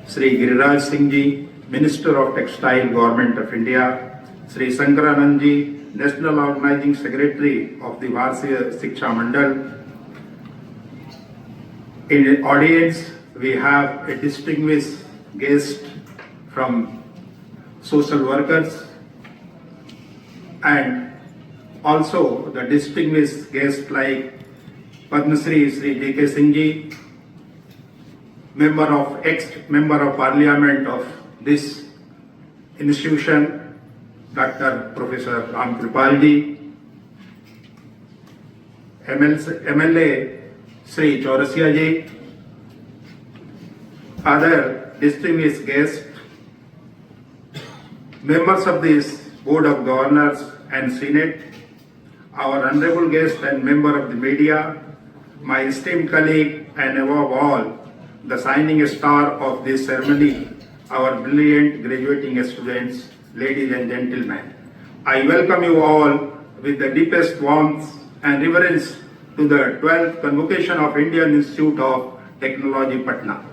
Sri Giriraj Singh Ji, Minister of Textile, Government of India, Sri Sankaranand Ji, National Organizing Secretary of the Varsya Shiksha Mandal. In the audience, we have a distinguished guest from social workers and also the distinguished guests like Padma Shri J.K. Singh Ji, ex-member of Parliament of this institution, Dr. Professor Ram Kripal Ji, MLA Sri Chaurasia Ji, other distinguished guests, members of this Board of Governors and Senate, our honorable guest and member of the media, my esteemed colleague, and above all, the shining star of this ceremony, our brilliant graduating students, ladies and gentlemen. I welcome you all with the deepest warmth and reverence to the 12th convocation of Indian Institute of Technology, Patna.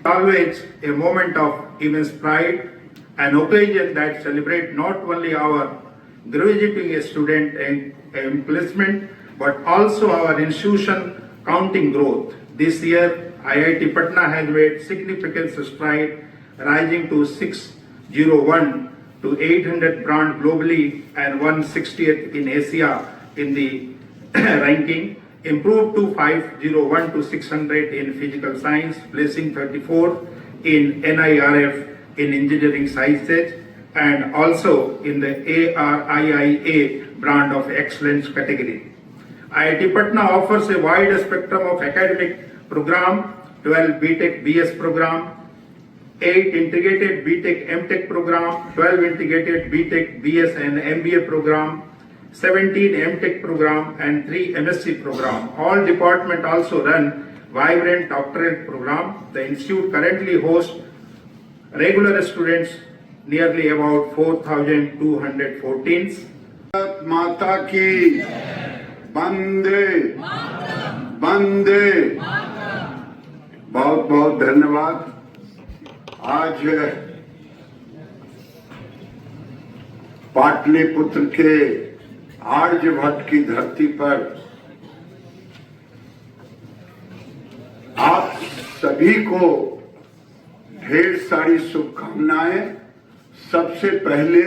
Always a moment of immense pride, an occasion that celebrates not only our graduating student and placement, but also our institution counting growth. This year, IIT Patna has made significant stride, rising to 601 to 800 brand globally and 160th in Asia in the ranking, improved to 501 to 600 in physical science, placing 34th in NIRF in engineering sciences, and also in the ARIIA brand of excellence category. IIT Patna offers a wide spectrum of academic program, 12 BTech BS program, 8 integrated BTech MTech program, 12 integrated BTech BS and MBA program, 17 MTech program and 3 MSc program. All departments also run vibrant doctorate program. The institute currently hosts regular students nearly about 4,214. माता की वंदे वंदे। बहुत बहुत धन्यवाद। आज पाटलिपुत्र के आर्यभट्ट की धरती पर आप सभी को ढेर सारी शुभकामनाएं। सबसे पहले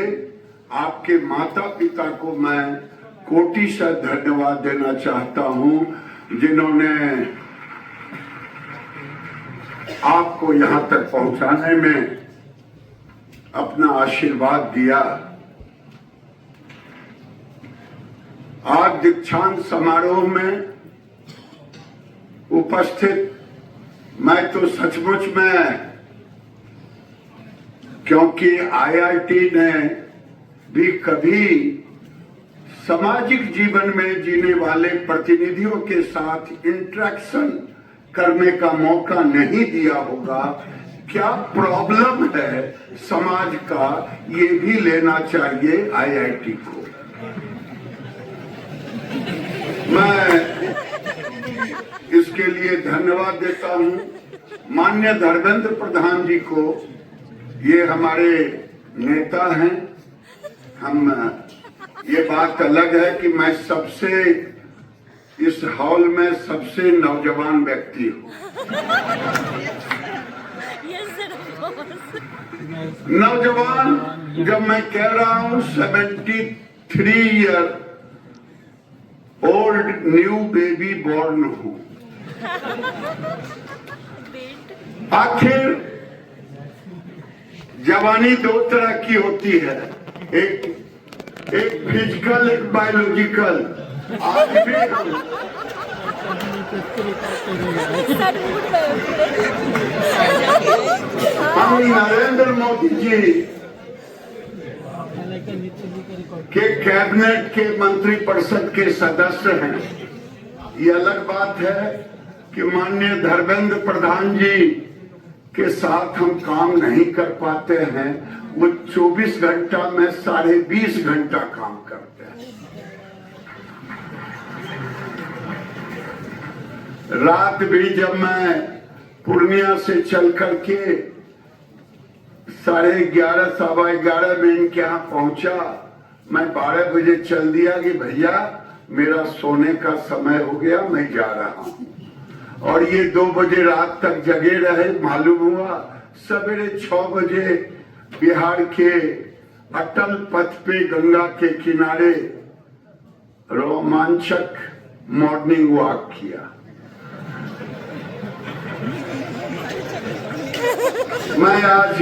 आपके माता पिता को मैं कोटि से धन्यवाद देना चाहता हूं, जिन्होंने आपको यहां तक पहुंचाने में अपना आशीर्वाद दिया। आज दीक्षांत समारोह में उपस्थित मैं तो सचमुच में, क्योंकि आईआईटी ने भी कभी सामाजिक जीवन में जीने वाले प्रतिनिधियों के साथ इंटरेक्शन करने का मौका नहीं दिया होगा। क्या प्रॉब्लम है समाज का, ये भी लेना चाहिए आईआईटी को। मैं इसके लिए धन्यवाद देता हूं माननीय धर्मेंद्र प्रधान जी को। ये हमारे नेता हैं। हम ये बात अलग है कि मैं सबसे इस हॉल में सबसे नौजवान व्यक्ति हूँ। नौजवान जब मैं कह रहा हूँ 73 year old new baby born हूँ। आखिर जवानी दो तरह की होती है, एक फिजिकल, एक बायोलॉजिकल। आज भी हम नरेंद्र मोदी जी के कैबिनेट के मंत्री परिषद के सदस्य हैं। ये अलग बात है कि माननीय धर्मेंद्र प्रधान जी के साथ हम काम नहीं कर पाते हैं। वो 24 घंटा में 20.5 घंटा काम करते हैं। रात भी जब मैं पूर्णिया से चल करके 11:30 11:15 में इनके यहाँ पहुंचा। मैं 12 बजे चल दिया कि भैया मेरा सोने का समय हो गया, मैं जा रहा हूं। और ये 2 बजे रात तक जगे रहे। मालूम हुआ सवेरे 6 बजे बिहार के अटल पथ पे गंगा के किनारे रोमांचक मॉर्निंग वॉक किया। मैं आज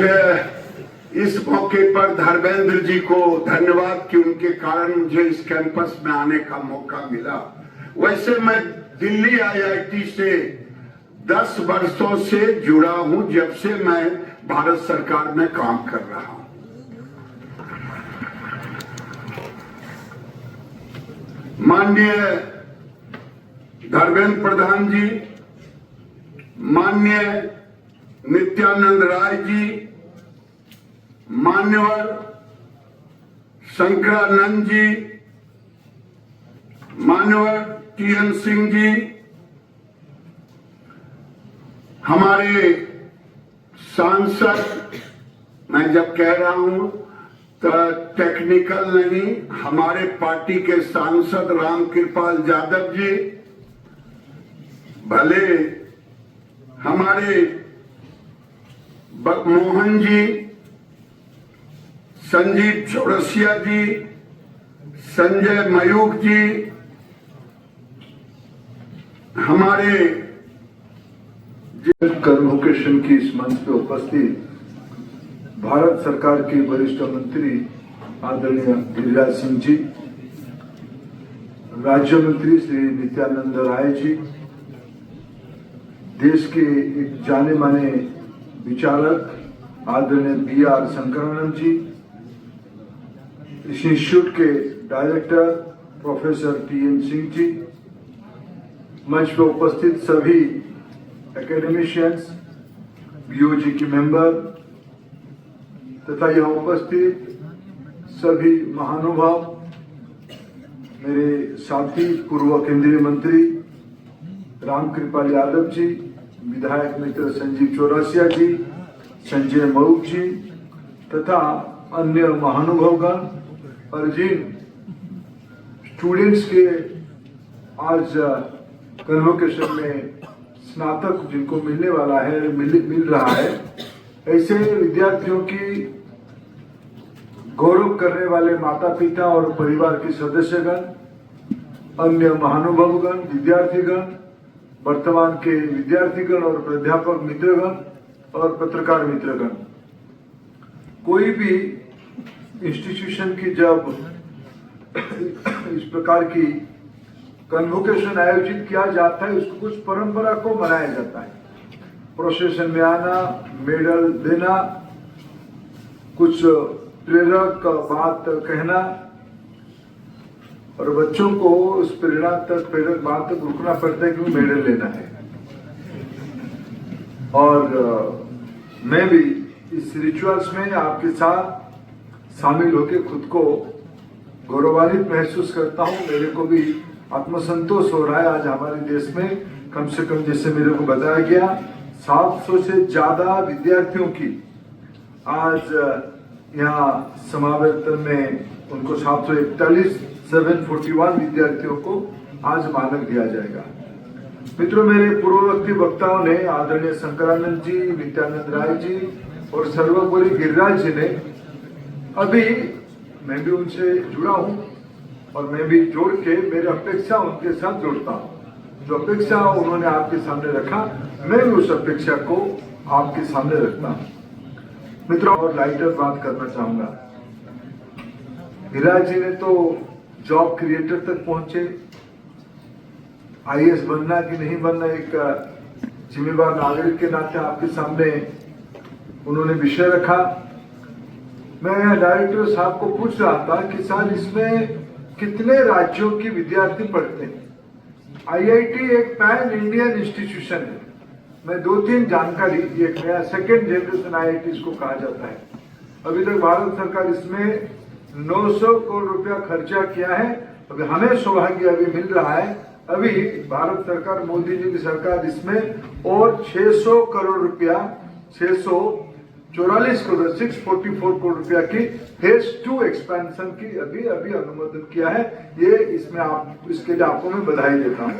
इस मौके पर धर्मेंद्र जी को धन्यवाद कि उनके कारण मुझे इस कैंपस में आने का मौका मिला। वैसे मैं दिल्ली IIT से 10 वर्षों से जुड़ा हूं, जब से मैं भारत सरकार में काम कर रहा हूं। माननीय धर्मेंद्र प्रधान जी, माननीय नित्यानंद राय जी, मान्यवर शंकरानंद जी, मान्यवर TN सिंह जी, हमारे सांसद, मैं जब कह रहा हूं तो टेक्निकल नहीं, हमारे पार्टी के सांसद रामकृपाल यादव जी, भले हमारे मोहन जी, संजीव चौरसिया जी, संजय मयूख जी, हमारे कन्वोकेशन की इस मंच पे उपस्थित भारत सरकार के वरिष्ठ मंत्री आदरणीय गिरिराज सिंह जी, राज्य मंत्री श्री नित्यानंद राय जी, देश के एक जाने माने विचारक आदरणीय BR शंकरानंद जी, इस इंस्टीट्यूट के director professor TN Singh ji, मंच पर उपस्थित सभी एकेडमिशियंस, BOG के मेंबर तथा यहाँ उपस्थित सभी महानुभाव, मेरे साथी पूर्व केंद्रीय मंत्री रामकृपाल यादव जी, विधायक मित्र संजीव चौरसिया जी, संजय मऊख जी तथा अन्य महानुभावगण और जिन स्टूडेंट्स के आज कन्वोकेशन में स्नातक जिनको मिलने वाला है, मिल रहा है, ऐसे विद्यार्थियों की गौरव करने वाले माता पिता और परिवार के सदस्यगण, अन्य महानुभावगण, विद्यार्थीगण, वर्तमान के विद्यार्थीगण और प्राध्यापक मित्रगण और पत्रकार मित्रगण, कोई भी इंस्टीट्यूशन की जब इस प्रकार की कन्वोकेशन आयोजित किया जाता है, उसको कुछ परंपरा को मनाया जाता है। प्रोसेशन में आना, मेडल देना, कुछ प्रेरक बात कहना और बच्चों को उस प्रेरक बात तक रुकना पड़ता है कि मेडल लेना है। और मैं भी इस रिचुअल्स में आपके साथ शामिल होकर खुद को गौरवान्वित महसूस करता हूं। मेरे को भी आत्मसंतोष हो रहा है। आज हमारे देश में कम से कम, जैसे मेरे को बताया गया, 700 से ज्यादा विद्यार्थियों की आज यहाँ समावर्तन में उनको 741 विद्यार्थियों को आज मानक दिया जाएगा। मित्रों, मेरे पूर्ववर्ती वक्ताओं ने, आदरणीय शंकरानंद जी, नित्यानंद राय जी और सर्वोपरि गिरिराज जी ने, अभी मैं भी उनसे जुड़ा हूं और मैं भी जोड़ के मेरी अपेक्षा उनके साथ जोड़ता हूं। जो अपेक्षा उन्होंने आपके सामने रखा, मैं भी उस अपेक्षा को आपके सामने रखता हूं। मित्रों, और लाइटर बात करना चाहूंगा। गिरिराज जी ने तो जॉब क्रिएटर तक पहुंचे। IAS बनना कि नहीं बनना, एक जिम्मेवार नागरिक के नाते आपके सामने उन्होंने विषय रखा। मैं डायरेक्टर साहब को पूछ रहा था कि सर, इसमें कितने राज्यों की विद्यार्थी पढ़ते हैं? IIT एक पैन इंडियन इंस्टीट्यूशन है। मैं 2-3 जानकारी, एक नया सेकेंड जनरेशन IIT इसको कहा जाता है। अभी तक भारत सरकार इसमें 900 करोड़ रुपया खर्चा किया है। अभी हमें सौभाग्य अभी मिल रहा है, अभी भारत सरकार, मोदी जी की सरकार इसमें और 600 करोड़ रुपया, 600 44 करोड़ 644 करोड़ रुपया की फेज 2 एक्सपेंशन की अभी अनुमोदन किया है। ये इसमें आप इसके लिए आपको मैं बधाई देता हूँ।